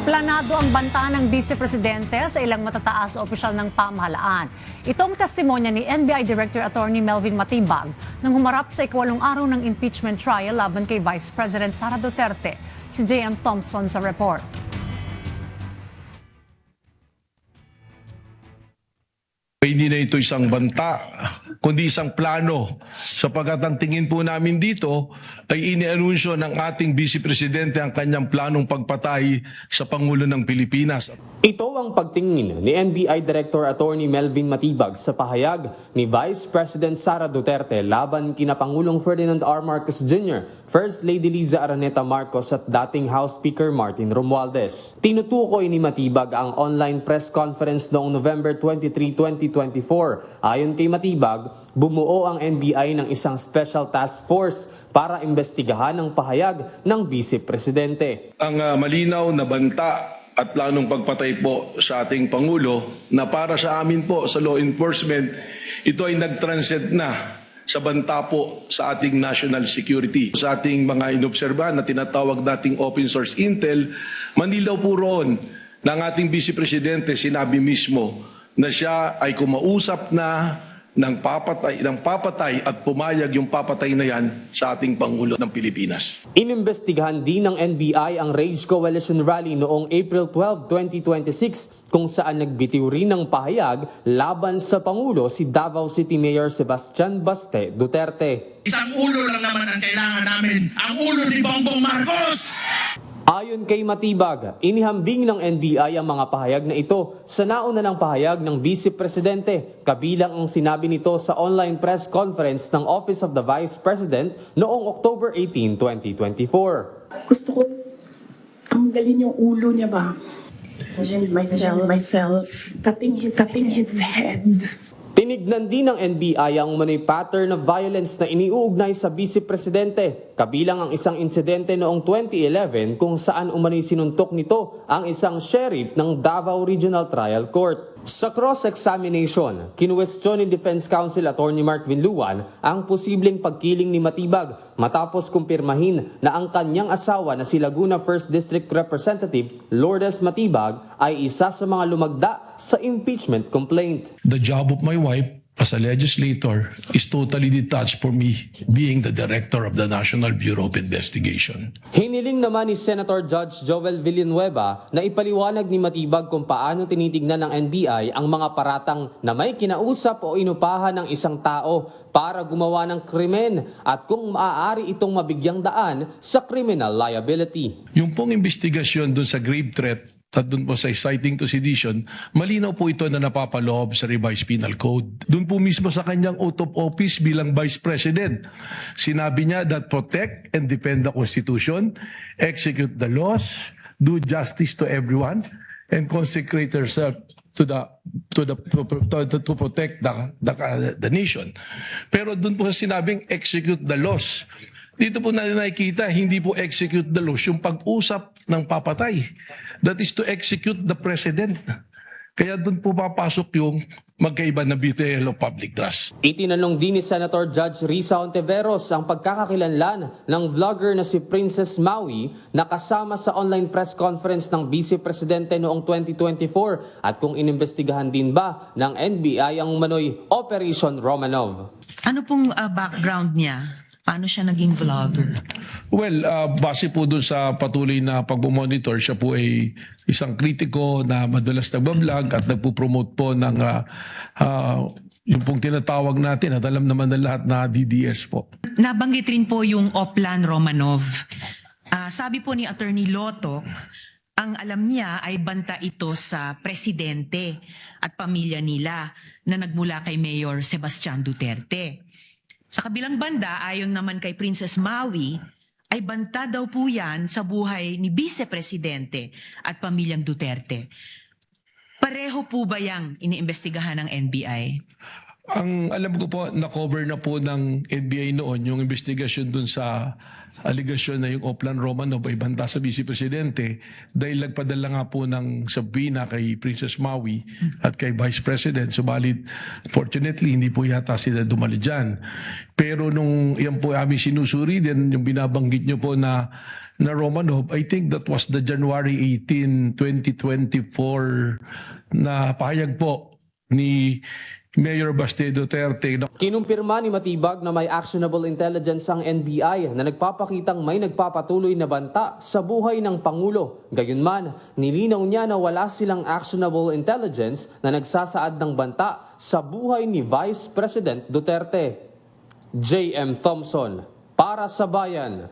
Planado ang banta ng Vice Presidente sa ilang matataas na opisyal ng pamahalaan. Itong testimonya ni NBI Director Attorney Melvin Matibag nang humarap sa ika-8 araw ng impeachment trial laban kay Vice President Sara Duterte. Si J.M. Thompson sa report. Hindi na ito isang banta, kundi isang plano. Sapagkat ang tingin po namin dito ay inianunsyo ng ating Vice Presidente ang kanyang planong pagpatay sa Pangulo ng Pilipinas. Ito ang pagtingin ni NBI Director Attorney Melvin Matibag sa pahayag ni Vice President Sara Duterte laban kina Pangulong Ferdinand R. Marcos Jr., First Lady Liza Araneta Marcos at dating House Speaker Martin Romualdez. Tinutukoy ni Matibag ang online press conference noong November 23, 2024. Ayon kay Matibag, bumuo ang NBI ng isang special task force para imbestigahan ang pahayag ng Vice Presidente. Ang malinaw na banta at planong pagpatay po sa ating Pangulo na para sa amin po sa law enforcement, ito ay nag-transcend na sa banta po sa ating national security. Sa ating mga inobserbahan na tinatawag dating open source intel, manilaw po roon ng ating Vice Presidente sinabi mismo na siya ay kumausap na ng papatay at pumayag yung papatay na yan sa ating Pangulo ng Pilipinas. Inimbestigahan din ng NBI ang Rage Coalition Rally noong April 12, 2026 kung saan nagbitiw rin ng pahayag laban sa Pangulo si Davao City Mayor Sebastian Baste Duterte. Isang ulo lang naman ang kailangan namin, ang ulo ni Bongbong Marcos! Ayon kay Matibag, inihambing ng NBI ang mga pahayag na ito sa nauna ng pahayag ng Vice Presidente, kabilang ang sinabi nito sa online press conference ng Office of the Vice President noong October 18, 2024. Gusto ko tanggalin yung ulo niya ba? Imagine myself cutting his head. Tinignan din ng NBI ang umano'y pattern of violence na iniuugnay sa Vice Presidente, kabilang ang isang insidente noong 2011 kung saan umano'y sinuntok nito ang isang sheriff ng Davao Regional Trial Court. Sa cross-examination, kinuwestiyon ni Defense Counsel Attorney Mark Vinluan ang posibleng pagkiling ni Matibag matapos kumpirmahin na ang kanyang asawa na si Laguna 1st District Representative Lourdes Matibag ay isa sa mga lumagda sa impeachment complaint. The job of my wife as a legislator is totally detached for me being the director of the National Bureau of Investigation. Hiniling naman ni Senator Judge Joel Villanueva na ipaliwanag ni Matibag kung paano tinitignan ng NBI ang mga paratang na may kinausap o inupahan ng isang tao para gumawa ng krimen at kung maaari itong mabigyang daan sa criminal liability. Yung pong investigasyon dun sa grave threat at doon po sa inciting to sedition, malinaw po ito na napapaloob sa revised penal code. Doon po mismo sa kanyang oath of office bilang Vice President, sinabi niya that protect and defend the Constitution, execute the laws, do justice to everyone, and consecrate herself to protect the nation. Pero doon po sa sinabing execute the laws, dito po natin nakikita, hindi po execute the laws, yung pag-usap ng papatay. That is to execute the president. Kaya doon po papasok yung magkaiba na betrayal of public trust. Itinanong din ni Senator Judge Risa Ontiveros ang pagkakakilanlan ng vlogger na si Princess Maui na kasama sa online press conference ng Vice Presidente noong 2024 at kung inimbestigahan din ba ng NBI ang umano'y Operation Romanov. Ano pong background niya? Paano siya naging vlogger? Well, base po doon sa patuloy na pagmamonitor, siya po ay isang kritiko na madalas nagbablog at nagpo-promote po ng yung pong tinatawag natin at alam naman na lahat na DDS po. Nabanggit rin po yung Oplan Romanov. Sabi po ni Attorney Lotok, ang alam niya ay banta ito sa presidente at pamilya nila na nagmula kay Mayor Sebastian Duterte. Sa kabilang banda, ayon naman kay Princess Maui, ay banta daw po yan sa buhay ni Vice Presidente at pamilyang Duterte. Pareho po ba yang iniimbestigahan ng NBI? Ang alam ko po, na-cover na po ng NBI noon yung investigasyon dun sa aligasyon na yung Oplan Romanov ay banta sa Vice Presidente dahil nagpadala nga po ng sabina kay Princess Maui at kay Vice President. Subalit, fortunately, hindi po yata sila dumali dyan. Pero nung yan po aming sinusuri din, yung binabanggit nyo po na na Romanov, I think that was the January 18, 2024 na pahayag po ni Mayor Baste Duterte. Kinumpirma ni Matibag na may actionable intelligence ang NBI na nagpapakitang may nagpapatuloy na banta sa buhay ng Pangulo. Gayunman, nilinaw niya na wala silang actionable intelligence na nagsasaad ng banta sa buhay ni Vice President Duterte. J.M. Thompson, para sa Bayan.